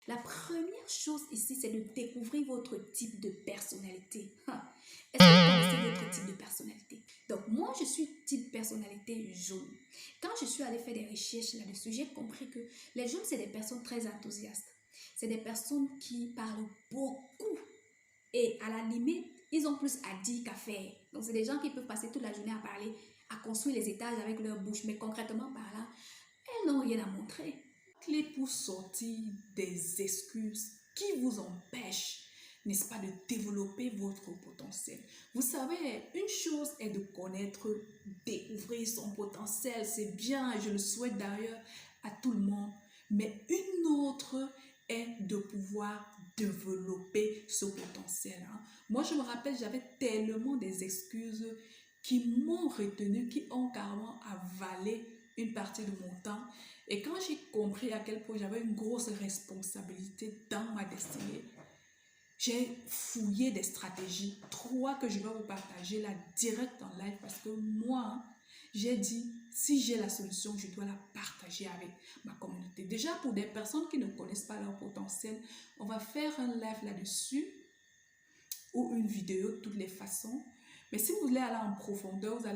La première chose ici, c'est de découvrir votre type de personnalité. Est-ce que vous connaissez votre type de personnalité? Donc, moi, je suis type personnalité jaune. Quand je suis allée faire des recherches là-dessus, j'ai compris que les jaunes, c'est des personnes très enthousiastes. C'est des personnes qui parlent beaucoup. Et à la limite, ils ont plus à dire qu'à faire. Donc, c'est des gens qui peuvent passer toute la journée à parler, à construire les étages avec leur bouche. Mais concrètement par là, elles n'ont rien à montrer. Clé pour sortir des excuses qui vous empêchent, n'est-ce pas, de développer votre potentiel. Vous savez, une chose est de connaître, découvrir son potentiel, c'est bien, et je le souhaite d'ailleurs à tout le monde. Mais une autre est de pouvoir développer ce potentiel. Moi, je me rappelle, j'avais tellement des excuses qui m'ont retenu, qui ont carrément avalé une partie de mon temps. Et quand j'ai compris à quel point j'avais une grosse responsabilité dans ma destinée, j'ai fouillé des stratégies, 3 que je vais vous partager là direct en live parce que moi, j'ai dit, si j'ai la solution, je dois la partager avec ma communauté. Déjà, pour des personnes qui ne connaissent pas leur potentiel, on va faire un live là-dessus ou une vidéo de toutes les façons. Mais si vous voulez aller en profondeur, vous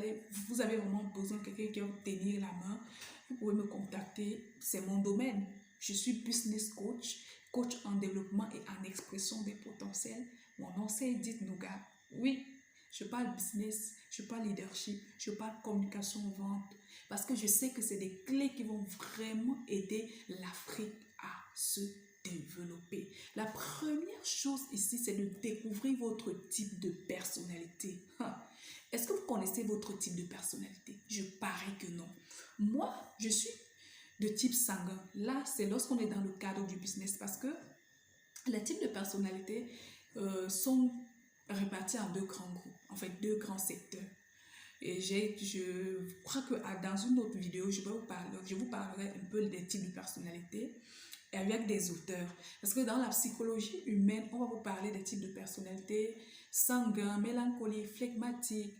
avez vraiment besoin de quelqu'un qui va vous tenir la main. Vous pouvez me contacter, c'est mon domaine. Je suis business coach, coach en développement et en expression des potentiels. Mon nom c'est Edith Nougat. Oui, je parle business, je parle leadership, je parle communication vente. Parce que je sais que c'est des clés qui vont vraiment aider l'Afrique à se développer. La première chose ici, c'est de découvrir votre type de personnalité. Est-ce que vous connaissez votre type de personnalité? Je parie que non. Moi, je suis de type sanguin. Là, c'est lorsqu'on est dans le cadre du business parce que les types de personnalité sont répartis en 2 grands groupes, en fait 2 grands secteurs. Et je crois que dans une autre vidéo, je vous parlerai un peu des types de personnalité et avec des auteurs. Parce que dans la psychologie humaine, on va vous parler des types de personnalité sanguin, mélancolique, flegmatique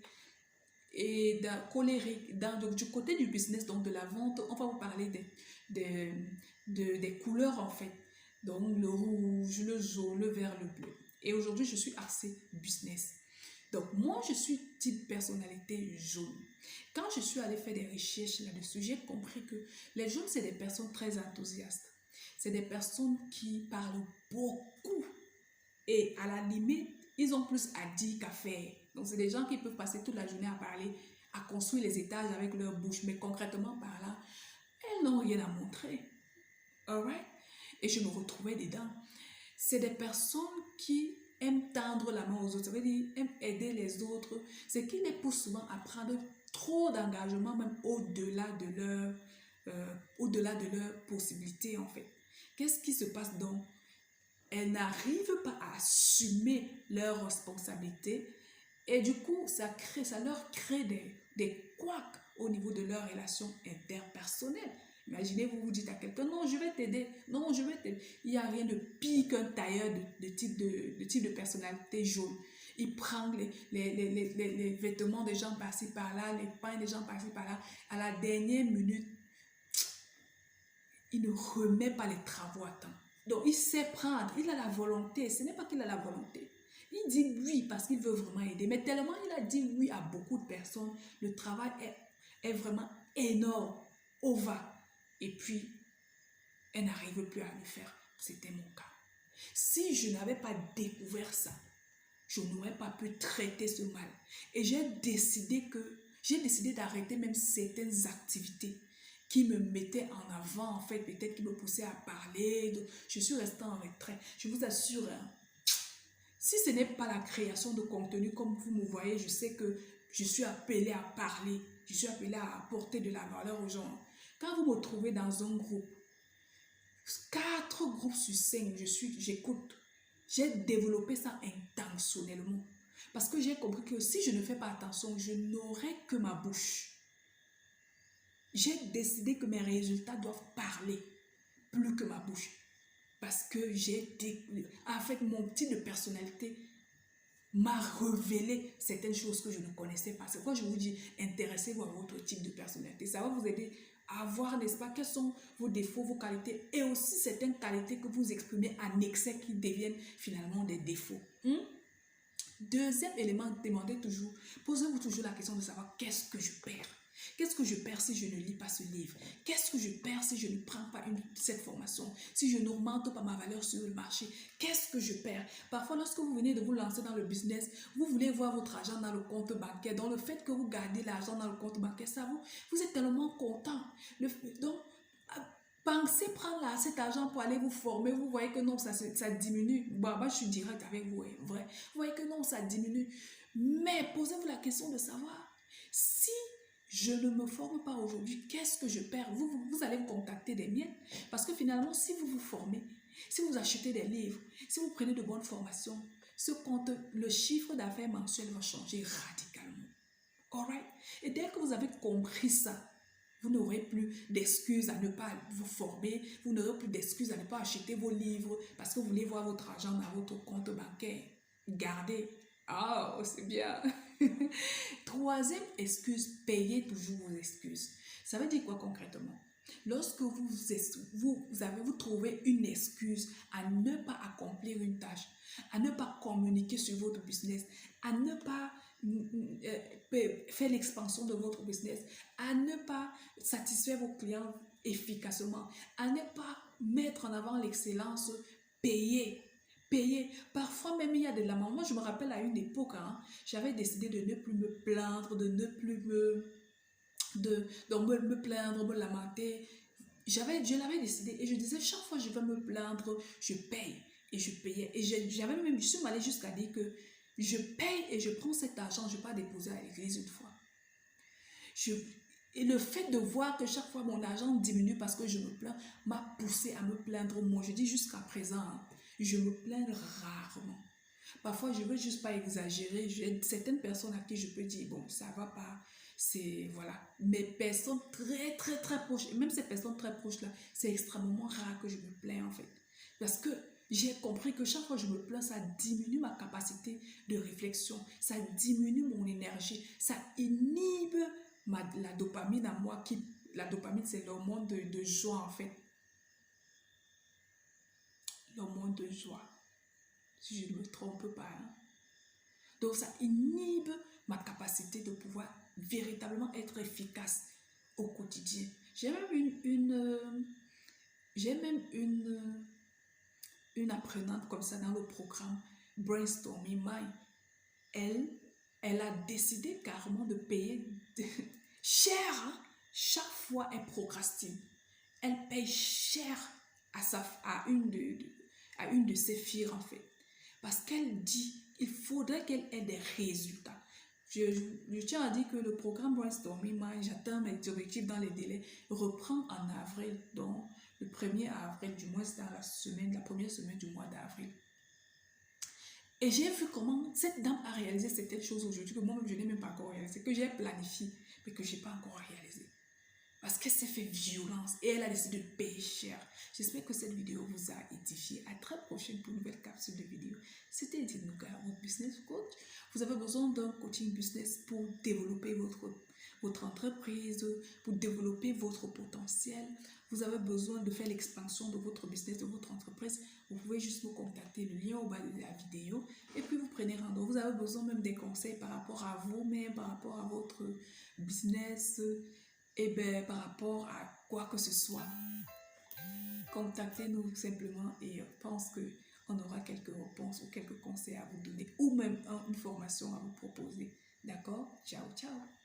et colérique. Donc, du côté du business, donc de la vente, on va vous parler des couleurs en fait. Donc le rouge, le jaune, le vert, le bleu. Et aujourd'hui, je suis axée business. Donc, moi, je suis type personnalité jaune. Quand je suis allée faire des recherches là-dessus, j'ai compris que les jaunes, c'est des personnes très enthousiastes. C'est des personnes qui parlent beaucoup. Et à la limite, ils ont plus à dire qu'à faire. Donc, c'est des gens qui peuvent passer toute la journée à parler, à construire les étages avec leur bouche. Mais concrètement, par là, elles n'ont rien à montrer. Alright? Et je me retrouvais dedans. C'est des personnes qui aiment tendre la main aux autres, ça veut dire aiment aider les autres, ce qui les pousse souvent à prendre trop d'engagement, même au-delà de leurs possibilités en fait. Qu'est-ce qui se passe donc? Elles n'arrivent pas à assumer leurs responsabilités et du coup, ça leur crée des couacs au niveau de leurs relations interpersonnelles. Imaginez, vous vous dites à quelqu'un, non, je vais t'aider, non, je vais t'aider. Il n'y a rien de pire qu'un tailleur de type de personnalité jaune. Il prend les vêtements des gens par-ci par-là, les pains des gens par-ci par-là. À la dernière minute, il ne remet pas les travaux à temps. Donc, il sait prendre, il a la volonté. Ce n'est pas qu'il a la volonté. Il dit oui parce qu'il veut vraiment aider. Mais tellement il a dit oui à beaucoup de personnes, le travail est vraiment énorme, va. Et puis, elle n'arrive plus à le faire. C'était mon cas. Si je n'avais pas découvert ça, je n'aurais pas pu traiter ce mal. Et j'ai décidé d'arrêter même certaines activités qui me mettaient en avant, en fait, peut-être qui me poussaient à parler. Donc, je suis restée en retrait. Je vous assure, hein, si ce n'est pas la création de contenu, comme vous me voyez, je sais que je suis appelée à parler. Je suis appelée à apporter de la valeur aux gens. Quand vous me trouvez dans un groupe, 4 groupes sur 5, j'écoute. J'ai développé ça intentionnellement. Parce que j'ai compris que si je ne fais pas attention, je n'aurai que ma bouche. J'ai décidé que mes résultats doivent parler plus que ma bouche. Parce que avec mon type de personnalité, m'a révélé certaines choses que je ne connaissais pas. C'est pourquoi je vous dis, intéressez-vous à votre type de personnalité. Ça va vous aider à voir, n'est-ce pas, quels sont vos défauts, vos qualités et aussi certaines qualités que vous exprimez en excès qui deviennent finalement des défauts. Deuxième élément, demandez toujours, posez-vous toujours la question de savoir qu'est-ce que je perds. Qu'est-ce que je perds si je ne lis pas ce livre? Qu'est-ce que je perds si je ne prends pas cette formation? Si je n'augmente pas ma valeur sur le marché? Qu'est-ce que je perds? Parfois, lorsque vous venez de vous lancer dans le business, vous voulez voir votre argent dans le compte bancaire. Donc, le fait que vous gardez l'argent dans le compte bancaire, ça vous êtes tellement content. Donc, pensez prendre cet argent pour aller vous former. Vous voyez que non, ça diminue. Bah, je suis direct avec vous, hein, vrai. Vous voyez que non, ça diminue. Mais posez-vous la question de savoir si je ne me forme pas aujourd'hui, qu'est-ce que je perds? Vous allez me contacter des miens. Parce que finalement, si vous vous formez, si vous achetez des livres, si vous prenez de bonnes formations, le chiffre d'affaires mensuel va changer radicalement. Alright? Et dès que vous avez compris ça, vous n'aurez plus d'excuses à ne pas vous former, vous n'aurez plus d'excuses à ne pas acheter vos livres parce que vous voulez voir votre argent dans votre compte bancaire. Gardez. Ah, c'est bien. Troisième excuse, payez toujours vos excuses. Ça veut dire quoi concrètement? Lorsque vous trouvez une excuse à ne pas accomplir une tâche, à ne pas communiquer sur votre business, à ne pas faire l'expansion de votre business, à ne pas satisfaire vos clients efficacement, à ne pas mettre en avant l'excellence, payez. Parfois même il y a de la maman. Moi je me rappelle à une époque, j'avais décidé de ne plus me plaindre, de ne plus me plaindre, me lamenter. Je l'avais décidé et je disais chaque fois que je vais me plaindre, je paye. Et je payais. Et je suis allée jusqu'à dire que je paye et je prends cet argent, je ne vais pas déposer à l'église une fois. Et le fait de voir que chaque fois mon argent diminue parce que je me plains m'a poussé à me plaindre moi. Je dis jusqu'à présent, je me plains rarement. Parfois, je ne veux juste pas exagérer. J'ai certaines personnes à qui je peux dire, bon, ça ne va pas. C'est, voilà. Mais personnes très, très, très proches, et même ces personnes très proches-là, c'est extrêmement rare que je me plains en fait. Parce que j'ai compris que chaque fois que je me plains, ça diminue ma capacité de réflexion, ça diminue mon énergie, ça inhibe la dopamine à moi. La dopamine, c'est l'hormone de joie en fait. L'hormone de joie. Si je ne me trompe pas. Donc ça inhibe ma capacité de pouvoir véritablement être efficace au quotidien. J'ai même une apprenante comme ça dans le programme Brainstorming Mind. Elle a décidé carrément de payer cher. Chaque fois elle procrastine. Elle paye cher à une de ses filles en fait. Parce qu'elle dit il faudrait qu'elle ait des résultats. Je tiens à dire que le programme Brainstorming Mind, j'atteins mes objectifs dans les délais, reprend en avril, donc le 1er avril, du moins c'est dans la première semaine du mois d'avril. Et j'ai vu comment cette dame a réalisé certaines choses aujourd'hui que moi-même je n'ai même pas encore réalisé, que j'ai planifié, mais que je n'ai pas encore réalisé. Parce qu'elle s'est fait violence et elle a décidé de payer cher. J'espère que cette vidéo vous a édifié. À très prochaine pour une nouvelle capsule de vidéo. C'était Edith Nouka, votre business coach. Vous avez besoin d'un coaching business pour développer votre entreprise, pour développer votre potentiel. Vous avez besoin de faire l'expansion de votre business, de votre entreprise. Vous pouvez juste me contacter, le lien au bas de la vidéo. Et puis vous prenez rendez-vous. Vous avez besoin même des conseils par rapport à vous-même, par rapport à votre business. Et bien, par rapport à quoi que ce soit, contactez-nous simplement et je pense qu'on aura quelques réponses ou quelques conseils à vous donner ou même une formation à vous proposer. D'accord? Ciao, ciao!